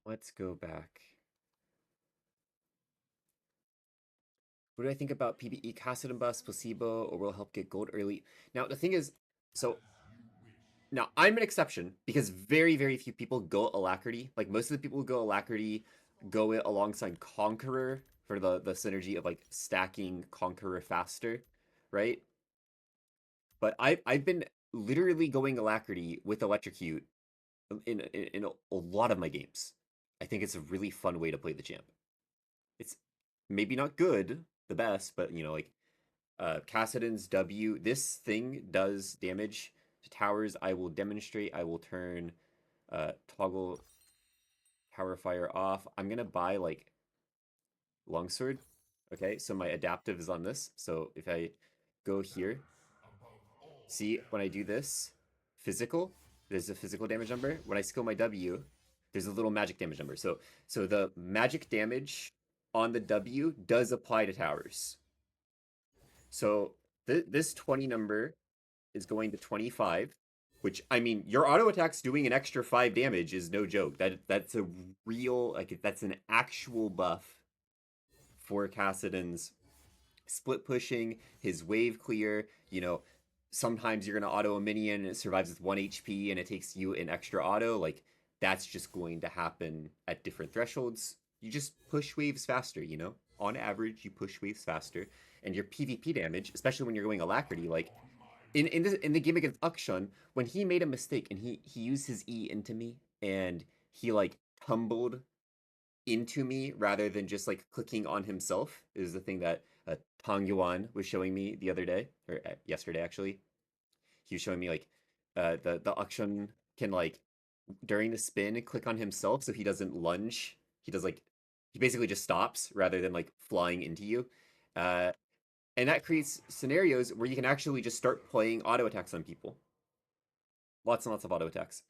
Let's go back. What do I think about PvE Kassadin buffs, placebo, or will help get gold early? Now, the thing is, so now I'm an exception because very, very few people go Alacrity. Like most of the people who go Alacrity go it alongside Conqueror for the synergy of like stacking Conqueror faster, right? But I've been literally going Alacrity with Electrocute in a lot of my games. I think it's a really fun way to play the champ. It's maybe not good, the best, but you know, like Kassadin's W, this thing does damage to towers. I will demonstrate. I will turn toggle tower fire off. I'm gonna buy like longsword. Okay, so my adaptive is on this. So if I go here, see when I do this, physical, there's a physical damage number. When I skill my W, there's a little magic damage number. So the magic damage on the W does apply to towers. So this 20 number is going to 25, which I mean, your auto attack's doing an extra 5 damage is no joke. That's a real like that's an actual buff for Kassadin's split pushing, his wave clear, you know, sometimes you're gonna auto a minion and it survives with 1 HP and it takes you an extra auto, like that's just going to happen at different thresholds. You just push waves faster, you know? On average, you push waves faster, and your PvP damage, especially when you're going Alacrity, like in the game against Akshan, when he made a mistake and he used his E into me and he like tumbled into me rather than just like clicking on himself is the thing that Tong Yuan was showing me the other day or yesterday actually. He was showing me like the Akshan can like during the spin click on himself so he doesn't lunge. He does like he basically just stops rather than like flying into you. Uh, and that creates scenarios where you can actually just start playing auto attacks on people. Lots and lots of auto attacks.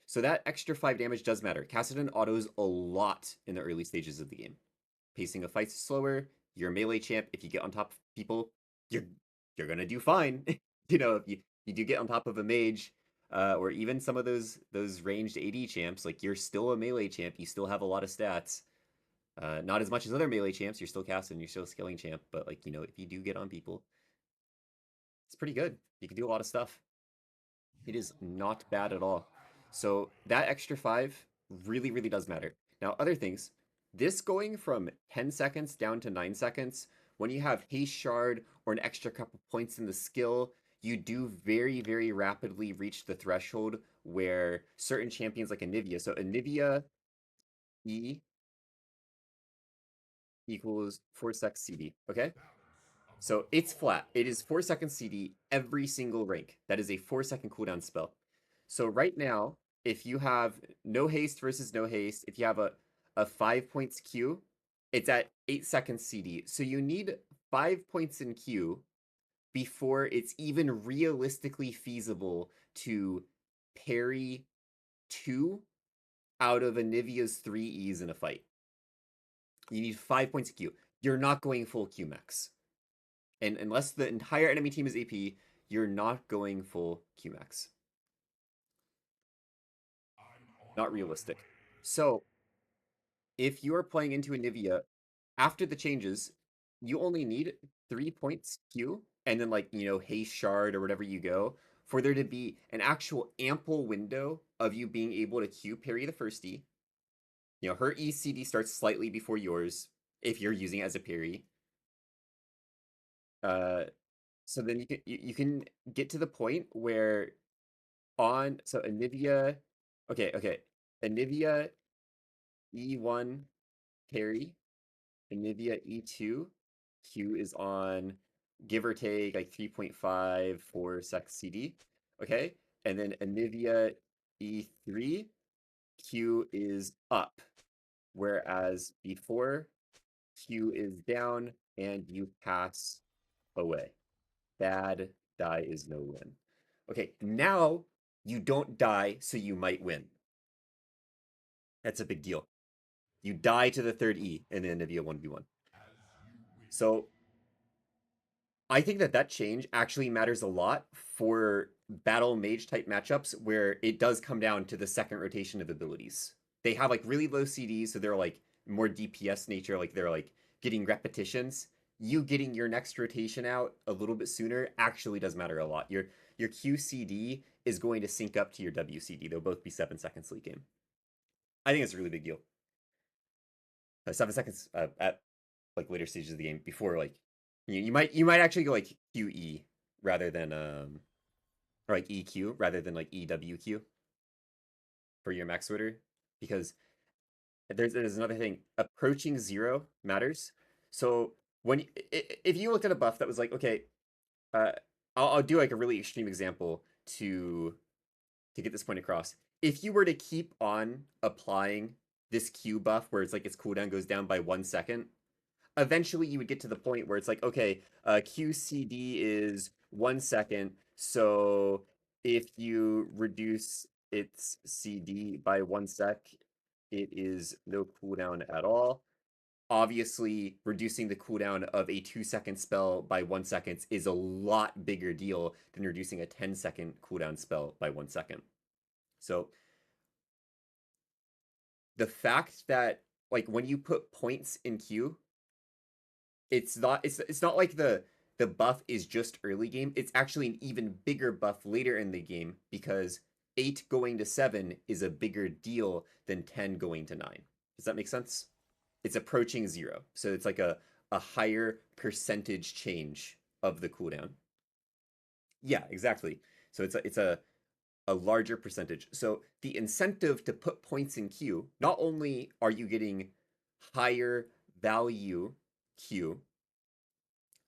So that extra 5 damage does matter. Kassadin autos a lot in the early stages of the game. Pacing of fights is slower. You're a melee champ. If you get on top of people, you're you're gonna do fine. You know, if you do get on top of a mage, or even some of those ranged AD champs, like you're still a melee champ. You still have a lot of stats. Not as much as other melee champs. You're still casting. You're still a scaling champ. But like you know, if you do get on people, it's pretty good. You can do a lot of stuff. It is not bad at all. So that extra 5 really, really does matter. Now, other things, this going from 10 seconds down to 9 seconds, when you have haste shard or an extra couple points in the skill, you do very, very rapidly reach the threshold where certain champions like Anivia, so Anivia E equals 4 sec CD, okay? So it's flat. It is 4 seconds CD every single rank. That is a 4-second cooldown spell. So right now, if you have no haste versus no haste, if you have a 5 points Q, it's at 8 seconds CD. So you need 5 points in Q before it's even realistically feasible to parry 2 out of Anivia's 3 E's in a fight. You need 5 points of Q. You're not going full Q max. And unless the entire enemy team is AP, you're not going full QMax. Not realistic. So if you are playing into Anivia, after the changes, you only need 3 points Q, and then like, you know, haste shard or whatever you go, for there to be an actual ample window of you being able to Q parry the first E. You know, her ECD starts slightly before yours if you're using it as a parry. Uh, so then you can get to the point where on so Anivia, okay, Anivia E1 parry, Anivia E2 Q is on give or take like 3.5 4 sec CD, okay, and then Anivia E3 Q is up, whereas before Q is down and you pass away. Bad die is no win. Okay, now you don't die, so you might win. That's a big deal. You die to the third E in the end of a 1v1. So I think that change actually matters a lot for battle mage type matchups where it does come down to the second rotation of abilities. they have like really low CDs, so they're like more DPS nature, like they're like getting repetitions. You getting your next rotation out a little bit sooner actually does matter a lot. Your QCD is going to sync up to your WCD. They'll both be 7 seconds late game. I think it's a really big deal. 7 seconds at like later stages of the game before like you might actually go like QE rather than or like EQ rather than like EWQ for your max order because there's another thing. Approaching zero matters. So when if you looked at a buff that was like, okay, uh, I'll do like a really extreme example to get this point across. If you were to keep on applying this Q buff where it's like its cooldown goes down by 1 second, eventually you would get to the point where it's like, okay, QCD is 1 second. So if you reduce its CD by 1 sec, it is no cooldown at all. Obviously, reducing the cooldown of a 2 second spell by 1 second is a lot bigger deal than reducing a 10 second cooldown spell by 1 second. So the fact that like when you put points in Q, it's not like the buff is just early game. It's actually an even bigger buff later in the game because 8 going to 7 is a bigger deal than 10 going to 9. Does that make sense? It's approaching 0. So it's like a higher percentage change of the cooldown. Yeah, exactly. So it's a larger percentage. So the incentive to put points in Q, not only are you getting higher value Q,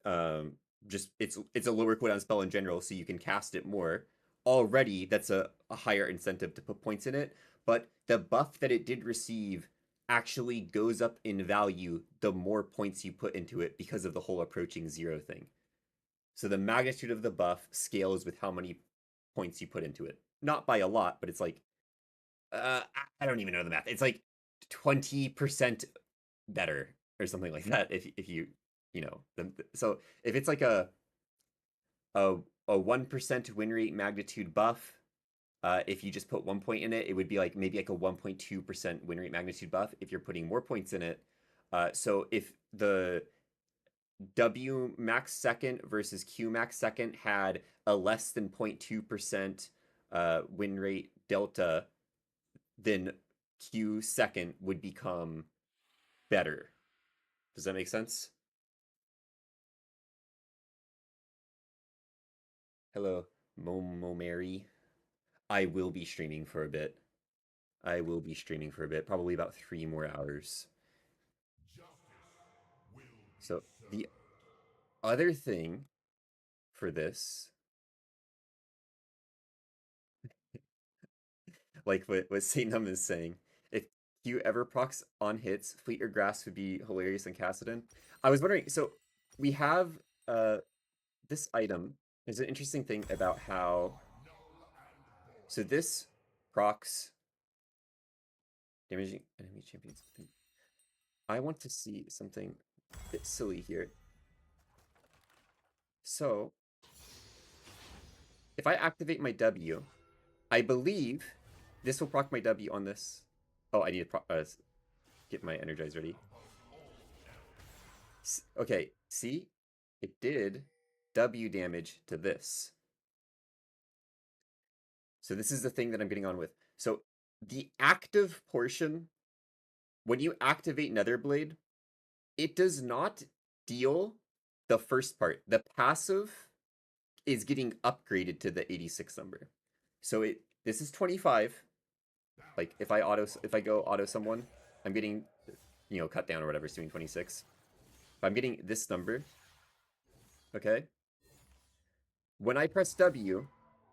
um, just it's a lower cooldown spell in general, so you can cast it more. Already, that's a higher incentive to put points in it. But the buff that it did receive actually goes up in value the more points you put into it because of the whole approaching 0 thing. So the magnitude of the buff scales with how many points you put into it. Not by a lot, but it's like I don't even know the math. It's like 20% better or something like that. If you know so if it's like a a 1% win rate magnitude buff, if you just put 1 point in it, it would be like maybe like a 1.2% win rate magnitude buff. If you're putting more points in it, so if the W max second versus Q max second had a less than 0.2% win rate delta, then Q second would become better. Does that make sense? Hello, Momo Mary. I will be streaming for a bit. I will be streaming for a bit, probably about 3 more hours. So the other thing for this, like what Saint Num is saying, if you ever procs on hits, Fleet or Grass would be hilarious in Kassadin. I was wondering, so we have uh this item. There's an interesting thing about how so this procs damaging enemy champions. I want to see something a bit silly here. So if I activate my W, I believe this will proc my W on this. Oh, I need to get my energize ready. Okay, see? It did W damage to this. So this is the thing that I'm getting on with. So the active portion, when you activate Netherblade, it does not deal the first part. The passive is getting upgraded to the 86 number. So this is 25. Like if I go auto someone, I'm getting cut down or whatever, it's doing 26. If I'm getting this number, okay? When I press W,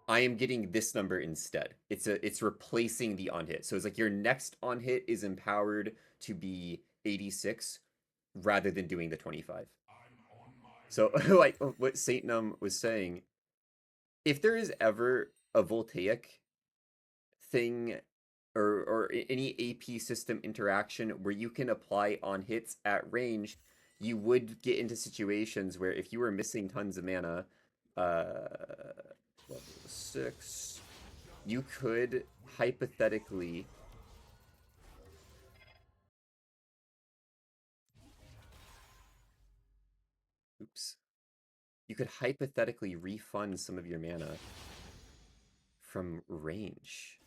I am getting this number instead. It's replacing the on hit. So it's like your next on hit is empowered to be 86 rather than doing the 25. So like what Saint Num was saying, if there is ever a voltaic thing or any AP system interaction where you can apply on hits at range, you would get into situations where if you were missing tons of mana, level 6, you could hypothetically you could hypothetically refund some of your mana from range.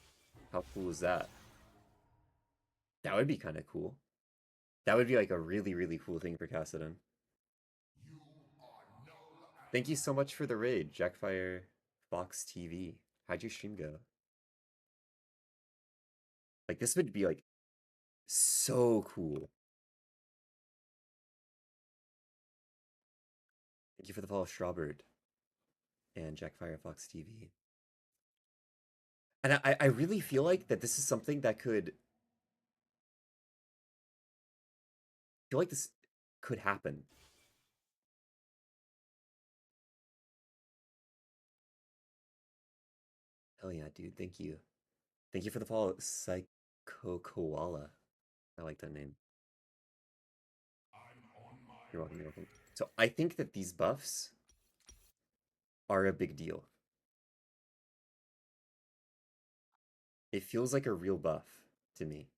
How cool is that? That would be kind of cool. That would be like a really, really cool thing for Kassadin. Thank you so much for the raid, Jackfire Fox TV. How'd your stream go? Like, this would be like so cool. Thank you for the follow, Strawbird and Jackfire Fox TV. And I really feel like that this is something that could feel like this could happen. Hell yeah, dude. Thank you. Thank you for the follow, Psycho Koala. I like that name. You're welcome, you're welcome. So I think that these buffs are a big deal. It feels like a real buff to me.